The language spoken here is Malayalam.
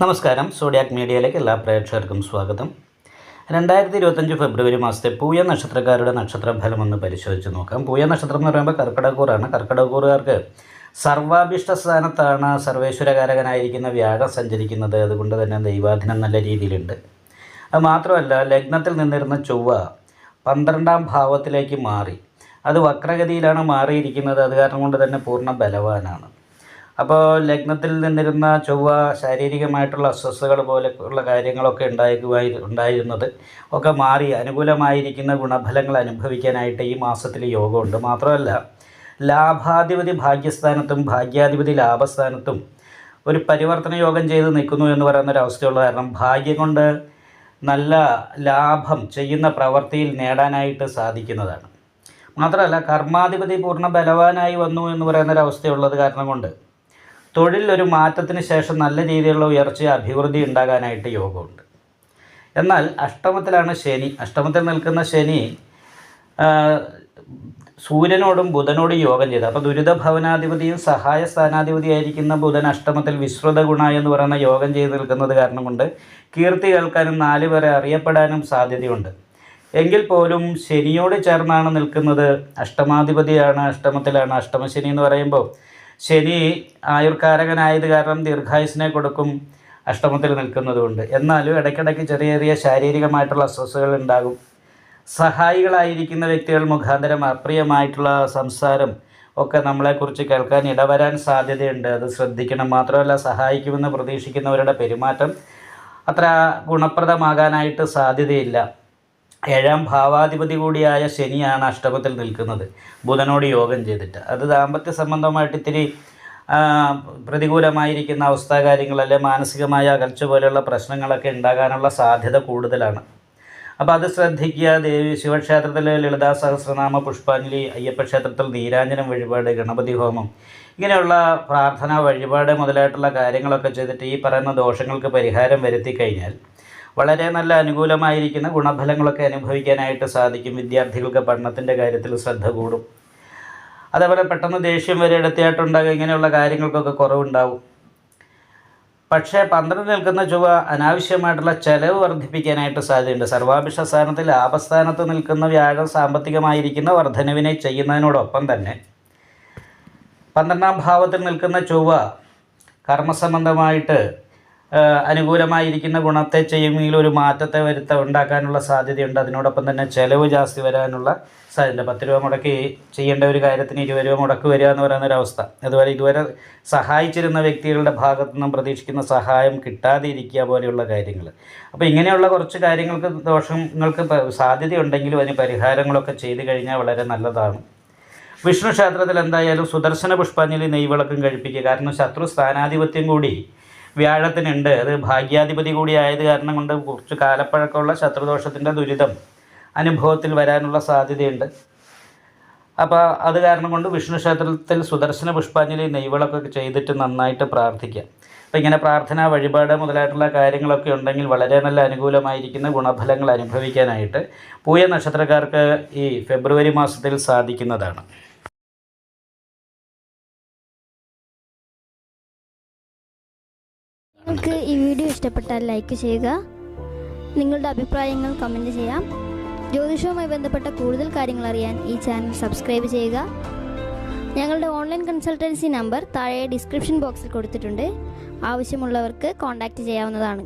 നമസ്കാരം. സോഡിയാക് മീഡിയയിലേക്ക് എല്ലാ പ്രേക്ഷകർക്കും സ്വാഗതം. 2025 ഫെബ്രുവരി മാസത്തെ പൂയ നക്ഷത്രക്കാരുടെ നക്ഷത്രഫലം ഒന്ന് പരിശോധിച്ച് നോക്കാം. പൂയ നക്ഷത്രം എന്ന് പറയുമ്പോൾ കർക്കിടകൂറാണ്. കർക്കിടകൂറുകാർക്ക് സർവാഭിഷ്ട സ്ഥാനത്താണ് സർവേശ്വരകാരകനായിരിക്കുന്ന വ്യാഴം സഞ്ചരിക്കുന്നത്. അതുകൊണ്ട് തന്നെ ദൈവാധീനം നല്ല രീതിയിലുണ്ട്. അത് മാത്രമല്ല, ലഗ്നത്തിൽ നിന്നിരുന്ന ചൊവ്വ 12ാം ഭാവത്തിലേക്ക് മാറി. അത് വക്രഗതിയിലാണ് മാറിയിരിക്കുന്നത്. അത് കാരണം കൊണ്ട് തന്നെ പൂർണ്ണ ബലവാനാണ്. അപ്പോൾ ലഗ്നത്തിൽ നിന്നിരുന്ന ചൊവ്വ ശാരീരികമായിട്ടുള്ള അസ്വസ്ഥതകൾ പോലെയുള്ള കാര്യങ്ങളൊക്കെ ഉണ്ടായിരുന്നത് ഒക്കെ മാറി അനുകൂലമായിരിക്കുന്ന ഗുണഫലങ്ങൾ അനുഭവിക്കാനായിട്ട് ഈ മാസത്തിൽ യോഗമുണ്ട്. മാത്രമല്ല, ലാഭാധിപതി ഭാഗ്യസ്ഥാനത്തും ഭാഗ്യാധിപതി ലാഭസ്ഥാനത്തും ഒരു പരിവർത്തന യോഗം ചെയ്ത് നിൽക്കുന്നു എന്ന് പറയുന്നൊരവസ്ഥയുള്ള കാരണം ഭാഗ്യം കൊണ്ട് നല്ല ലാഭം ചെയ്യുന്ന പ്രവൃത്തിയിൽ നേടാനായിട്ട് സാധിക്കുന്നതാണ്. മാത്രമല്ല, കർമാധിപതി പൂർണ്ണ ബലവാനായി വന്നു എന്ന് പറയുന്നൊരവസ്ഥയുള്ളത് കാരണം കൊണ്ട് തൊഴിൽ ഒരു മാറ്റത്തിന് ശേഷം നല്ല രീതിയിലുള്ള ഉയർച്ച അഭിവൃദ്ധി ഉണ്ടാകാനായിട്ട് യോഗമുണ്ട്. എന്നാൽ അഷ്ടമത്തിലാണ് ശനി. അഷ്ടമത്തിൽ നിൽക്കുന്ന ശനി സൂര്യനോടും ബുധനോടും യോഗം ചെയ്ത്, അപ്പോൾ ദുരിതഭവനാധിപതിയും സഹായ സ്ഥാനാധിപതിയായിരിക്കുന്ന ബുധൻ അഷ്ടമത്തിൽ വിശ്രുത ഗുണ എന്ന് പറയുന്ന യോഗം ചെയ്ത് നിൽക്കുന്നത് കാരണം കൊണ്ട് കീർത്തി കേൾക്കാനും 4 പേരെ അറിയപ്പെടാനും സാധ്യതയുണ്ട്. എങ്കിൽ പോലും ശനിയോട് ചേർന്നാണ് നിൽക്കുന്നത്. അഷ്ടമാധിപതിയാണ്, അഷ്ടമത്തിലാണ്. അഷ്ടമശനി എന്ന് പറയുമ്പോൾ ശനി ആയുർകാരകനായത് കാരണം ദീർഘായുസിനെ കൊടുക്കും അഷ്ടമത്തിൽ നിൽക്കുന്നതുകൊണ്ട്. എന്നാലും ഇടയ്ക്കിടയ്ക്ക് ചെറിയ ചെറിയ ശാരീരികമായിട്ടുള്ള അസ്വസ്ഥതകൾ ഉണ്ടാകും. സഹായികളായിരിക്കുന്ന വ്യക്തികൾ മുഖാന്തരം അപ്രിയമായിട്ടുള്ള സംസാരം ഒക്കെ നമ്മളെക്കുറിച്ച് കേൾക്കാൻ ഇടവരാൻ സാധ്യതയുണ്ട്. അത് ശ്രദ്ധിക്കണം. മാത്രമല്ല, സഹായിക്കുമെന്ന് പ്രതീക്ഷിക്കുന്നവരുടെ പെരുമാറ്റം അത്ര ഗുണപ്രദമാകാനായിട്ട് സാധ്യതയില്ല. 7ാം ഭാവാധിപതി കൂടിയായ ശനിയാണ് അഷ്ടമത്തിൽ നിൽക്കുന്നത്, ബുധനോട് യോഗം ചെയ്തിട്ട്. അത് ദാമ്പത്യ സംബന്ധമായിട്ട് ഇത്തിരി പ്രതികൂലമായിരിക്കുന്ന അവസ്ഥാകാര്യങ്ങൾ, അല്ലെ മാനസികമായ അകൽച്ച പോലെയുള്ള പ്രശ്നങ്ങളൊക്കെ ഉണ്ടാകാനുള്ള സാധ്യത കൂടുതലാണ്. അപ്പോൾ അത് ശ്രദ്ധിക്കുക. ശിവക്ഷേത്രത്തിൽ ലളിതാ സഹസ്രനാമ പുഷ്പാഞ്ജലി, അയ്യപ്പ ക്ഷേത്രത്തിൽ നീരാഞ്ജനം വഴിപാട്, ഗണപതി ഹോമം, ഇങ്ങനെയുള്ള പ്രാർത്ഥന വഴിപാട് മുതലായിട്ടുള്ള കാര്യങ്ങളൊക്കെ ചെയ്തിട്ട് ഈ പറയുന്ന ദോഷങ്ങൾക്ക് പരിഹാരം വരുത്തി കഴിഞ്ഞാൽ വളരെ നല്ല അനുകൂലമായിരിക്കുന്ന ഗുണഫലങ്ങളൊക്കെ അനുഭവിക്കാനായിട്ട് സാധിക്കും. വിദ്യാർത്ഥികൾക്ക് പഠനത്തിൻ്റെ കാര്യത്തിൽ ശ്രദ്ധ കൂടും. അതേപോലെ പെട്ടെന്ന് ദേഷ്യം വരെ എടുത്തിയായിട്ടുണ്ടാകും. ഇങ്ങനെയുള്ള കാര്യങ്ങൾക്കൊക്കെ കുറവുണ്ടാവും. പക്ഷേ 12 നിൽക്കുന്ന ചൊവ്വ അനാവശ്യമായിട്ടുള്ള ചെലവ് വർദ്ധിപ്പിക്കാനായിട്ട് സാധ്യതയുണ്ട്. സർവാഭിഷ്ട സ്ഥാനത്തിൽ ലാഭസ്ഥാനത്ത് നിൽക്കുന്ന വ്യാഴം സാമ്പത്തികമായിരിക്കുന്ന വർധനവിനെ ചെയ്യുന്നതിനോടൊപ്പം തന്നെ 12ാം ഭാവത്തിൽ നിൽക്കുന്ന ചൊവ്വ കർമ്മസംബന്ധമായിട്ട് അനുകൂലമായിരിക്കുന്ന ഗുണത്തെ ചെയ്യുമെങ്കിൽ ഒരു മാറ്റത്തെ ഉണ്ടാക്കാനുള്ള സാധ്യതയുണ്ട്. അതിനോടൊപ്പം തന്നെ ചിലവ് ജാസ്തി വരാനുള്ള സാധ്യത. 10 രൂപ മുടക്കി ചെയ്യേണ്ട ഒരു കാര്യത്തിന് 20 രൂപ മുടക്ക് വരിക എന്ന് പറയുന്നൊരവസ്ഥ. അതുപോലെ ഇതുവരെ സഹായിച്ചിരുന്ന വ്യക്തികളുടെ ഭാഗത്തു നിന്നും പ്രതീക്ഷിക്കുന്ന സഹായം കിട്ടാതെ ഇരിക്കുക പോലെയുള്ള കാര്യങ്ങൾ. അപ്പോൾ ഇങ്ങനെയുള്ള കുറച്ച് കാര്യങ്ങൾക്ക് ദോഷങ്ങൾക്ക് സാധ്യതയുണ്ടെങ്കിലും അതിന് പരിഹാരങ്ങളൊക്കെ ചെയ്തു കഴിഞ്ഞാൽ വളരെ നല്ലതാണ്. വിഷ്ണു ക്ഷേത്രത്തിൽ എന്തായാലും സുദർശന പുഷ്പാഞ്ജലി നെയ്വിളക്കും കഴിപ്പിക്കുക. കാരണം ശത്രു സ്ഥാനാധിപത്യം കൂടി വ്യാഴത്തിനുണ്ട്. അത് ഭാഗ്യാധിപതി കൂടി ആയത് കാരണം കൊണ്ട് കുറച്ച് കാലപ്പഴക്കമുള്ള ശത്രുദോഷത്തിൻ്റെ ദുരിതം അനുഭവത്തിൽ വരാനുള്ള സാധ്യതയുണ്ട്. അപ്പോൾ അത് കാരണം കൊണ്ട് വിഷ്ണു ക്ഷേത്രത്തിൽ സുദർശന പുഷ്പാഞ്ജലി നെയ്വിളക്കൊക്കെ ചെയ്തിട്ട് നന്നായിട്ട് പ്രാർത്ഥിക്കുക. അപ്പോൾ ഇങ്ങനെ പ്രാർത്ഥന വഴിപാട് മുതലായിട്ടുള്ള കാര്യങ്ങളൊക്കെ ഉണ്ടെങ്കിൽ വളരെ നല്ല അനുകൂലമായിരിക്കുന്ന ഗുണഫലങ്ങൾ അനുഭവിക്കാനായിട്ട് പൂയ നക്ഷത്രക്കാർക്ക് ഈ ഫെബ്രുവരി മാസത്തിൽ സാധിക്കുന്നതാണ്. നിങ്ങൾക്ക് ഈ വീഡിയോ ഇഷ്ടപ്പെട്ടാൽ ലൈക്ക് ചെയ്യുക. നിങ്ങളുടെ അഭിപ്രായങ്ങൾ കമൻറ്റ് ചെയ്യാം. ജ്യോതിഷവുമായി ബന്ധപ്പെട്ട കൂടുതൽ കാര്യങ്ങൾ അറിയാൻ ഈ ചാനൽ സബ്സ്ക്രൈബ് ചെയ്യുക. ഞങ്ങളുടെ ഓൺലൈൻ കൺസൾട്ടൻസി നമ്പർ താഴെ ഡിസ്ക്രിപ്ഷൻ ബോക്സിൽ കൊടുത്തിട്ടുണ്ട്. ആവശ്യമുള്ളവർക്ക് കോൺടാക്റ്റ് ചെയ്യാവുന്നതാണ്.